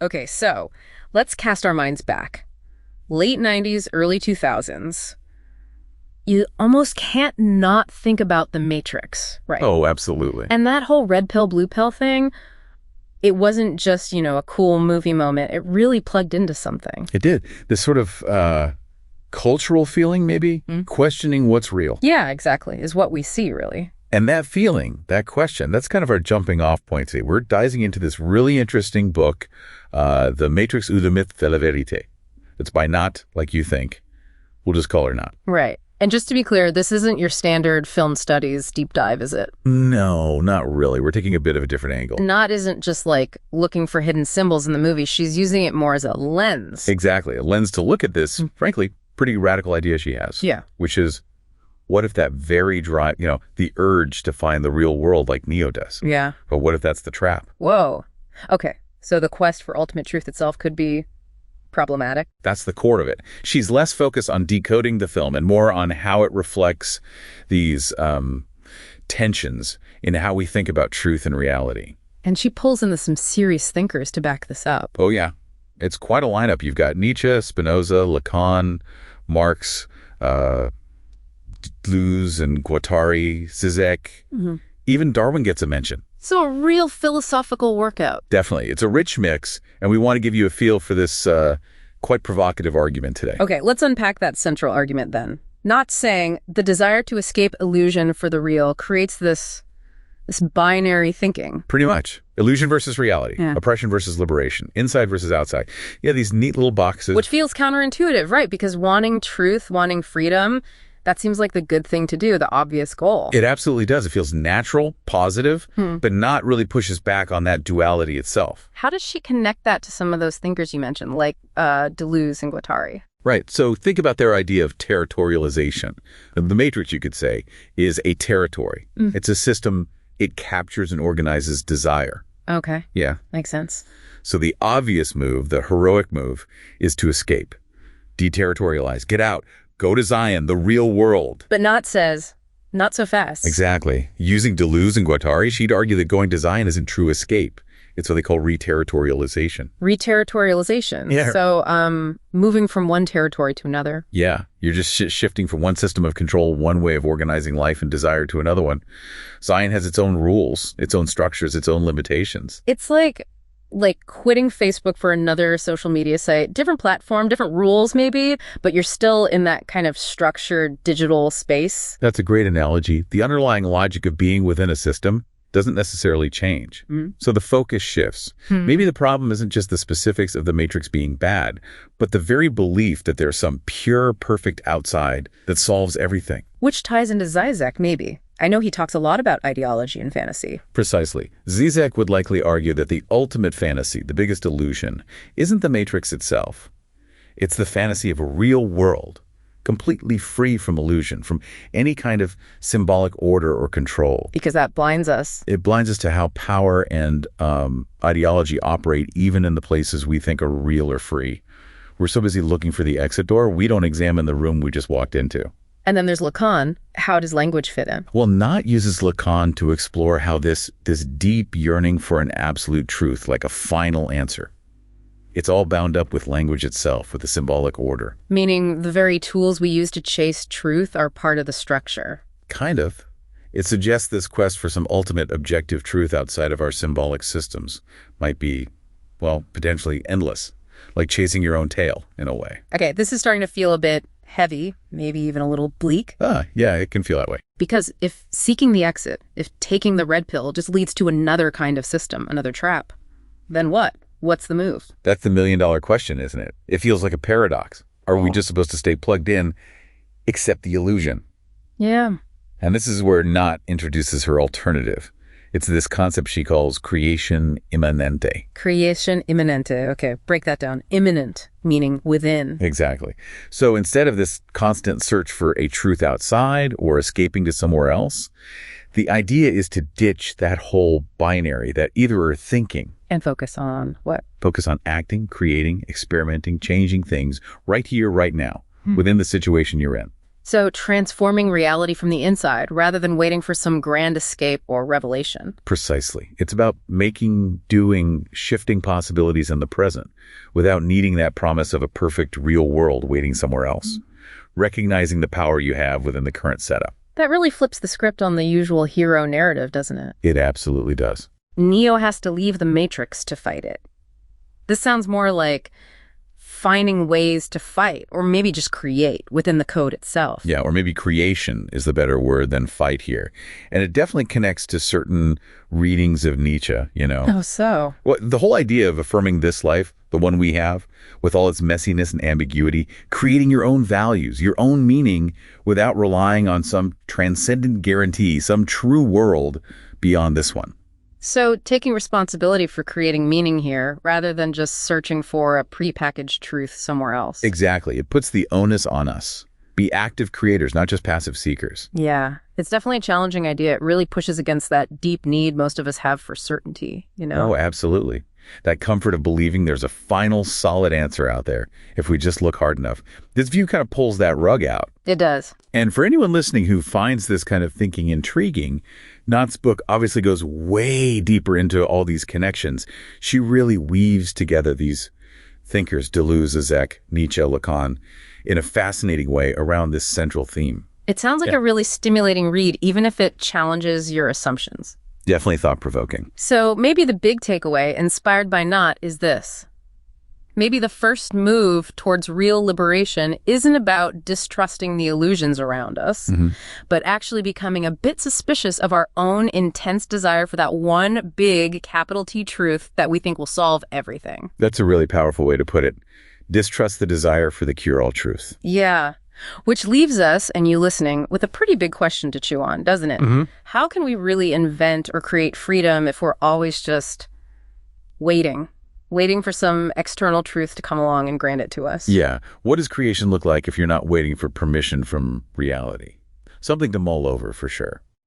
Okay, so let's cast our minds back. Late 90s, early 2000s. You almost can't not think about The Matrix, right? Oh, absolutely. And that whole red pill, blue pill thing, it wasn't just, a cool movie moment. It really plugged into something. It did. This sort of cultural feeling, maybe, questioning what's real. Yeah, exactly, is what we see, really. And that feeling, that question, that's kind of our jumping off point today. We're diving into this really interesting book, The Matrix ou le mythe de la vérité. It's by Naht Like You Think. We'll just call her Naht. Right. And just to be clear, this isn't your standard film studies deep dive, is it? No, not really. We're taking a bit of a different angle. Naht isn't just like looking for hidden symbols in the movie. She's using it more as a lens. Exactly. A lens to look at this, frankly, pretty radical idea she has. Yeah. Which is, what if that very drive, the urge to find the real world like Neo does? Yeah. But what if that's the trap? Whoa. Okay. So the quest for ultimate truth itself could be problematic. That's the core of it. She's less focused on decoding the film and more on how it reflects these tensions in how we think about truth and reality. And she pulls in some serious thinkers to back this up. Oh, yeah. It's quite a lineup. You've got Nietzsche, Spinoza, Lacan, Marx, Deleuze and Guattari, Zizek. Even Darwin gets a mention. So a real philosophical workout. Definitely. It's a rich mix, and we want to give you a feel for this quite provocative argument today. Okay, let's unpack that central argument then. Not saying the desire to escape illusion for the real creates this binary thinking. Pretty much. Illusion versus reality. Yeah. Oppression versus liberation. Inside versus outside. Yeah, these neat little boxes. Which feels counterintuitive, right? Because wanting truth, wanting freedom, that seems like the good thing to do, the obvious goal. It absolutely does. It feels natural, positive, but not really pushes back on that duality itself. How does she connect that to some of those thinkers you mentioned, like Deleuze and Guattari? Right. So think about their idea of territorialization. The Matrix, you could say, is a territory. It's a system. It captures and organizes desire. Okay. Yeah. Makes sense. So the obvious move, the heroic move, is to escape, deterritorialize, get out. Go to Zion, the real world. But Naht says, not so fast. Exactly. Using Deleuze and Guattari, she'd argue that going to Zion isn't true escape. It's what they call reterritorialization. Reterritorialization. Yeah. So moving from one territory to another. Yeah. You're just shifting from one system of control, one way of organizing life and desire to another one. Zion has its own rules, its own structures, its own limitations. It's like quitting Facebook for another social media site, different platform, different rules maybe, but you're still in that kind of structured digital space. That's a great analogy. The underlying logic of being within a system doesn't necessarily change. So the focus shifts. Maybe the problem isn't just the specifics of the Matrix being bad, but the very belief that there's some pure, perfect outside that solves everything. Which ties into Zizek, maybe. I know he talks a lot about ideology and fantasy. Precisely. Zizek would likely argue that the ultimate fantasy, the biggest illusion, isn't the Matrix itself. It's the fantasy of a real world, completely free from illusion, from any kind of symbolic order or control. Because that blinds us. It blinds us to how power and ideology operate even in the places we think are real or free. We're so busy looking for the exit door, we don't examine the room we just walked into. And then there's Lacan. How does language fit in? Well, Naht uses Lacan to explore how this deep yearning for an absolute truth, like a final answer, it's all bound up with language itself, with a symbolic order. Meaning the very tools we use to chase truth are part of the structure. Kind of. It suggests this quest for some ultimate objective truth outside of our symbolic systems might be, well, potentially endless, like chasing your own tail, in a way. Okay, this is starting to feel a bit heavy, maybe even a little bleak. Yeah, it can feel that way. Because if seeking the exit, if taking the red pill just leads to another kind of system, another trap, then what? What's the move? That's the million-dollar question, isn't it? It feels like a paradox. Are we just supposed to stay plugged in, accept the illusion? Yeah. And this is where Naht introduces her alternative. It's this concept she calls creation immanente. Creation immanente. Okay, break that down. Immanent, meaning within. Exactly. So instead of this constant search for a truth outside or escaping to somewhere else, the idea is to ditch that whole binary, that either or thinking. And focus on what? Focus on acting, creating, experimenting, changing things right here, right now, within the situation you're in. So transforming reality from the inside rather than waiting for some grand escape or revelation. Precisely. It's about making, doing, shifting possibilities in the present without needing that promise of a perfect real world waiting somewhere else. Recognizing the power you have within the current setup. That really flips the script on the usual hero narrative, doesn't it? It absolutely does. Neo has to leave the Matrix to fight it. This sounds more like finding ways to fight, or maybe just create within the code itself. Yeah, or maybe creation is the better word than fight here. And it definitely connects to certain readings of Nietzsche, you know. Oh, so? Well, the whole idea of affirming this life, the one we have, with all its messiness and ambiguity, creating your own values, your own meaning, without relying on some transcendent guarantee, some true world beyond this one. So taking responsibility for creating meaning here, rather than just searching for a prepackaged truth somewhere else. Exactly. It puts the onus on us. Be active creators, not just passive seekers. Yeah, it's definitely a challenging idea. It really pushes against that deep need most of us have for certainty, you know? Oh, absolutely. That comfort of believing there's a final solid answer out there if we just look hard enough. This view kind of pulls that rug out. It does. And for anyone listening who finds this kind of thinking intriguing, Naht's book obviously goes way deeper into all these connections. She really weaves together these thinkers, Deleuze, Zizek, Nietzsche, Lacan, in a fascinating way around this central theme. It sounds like a really stimulating read, even if it challenges your assumptions. Definitely thought-provoking. So maybe the big takeaway, inspired by Naht, is this. Maybe the first move towards real liberation isn't about distrusting the illusions around us, but actually becoming a bit suspicious of our own intense desire for that one big capital T truth that we think will solve everything. That's a really powerful way to put it. Distrust the desire for the cure-all truth. Yeah. Which leaves us, and you listening, with a pretty big question to chew on, doesn't it? How can we really invent or create freedom if we're always just waiting for some external truth to come along and grant it to us? Yeah. What does creation look like if you're not waiting for permission from reality? Something to mull over for sure.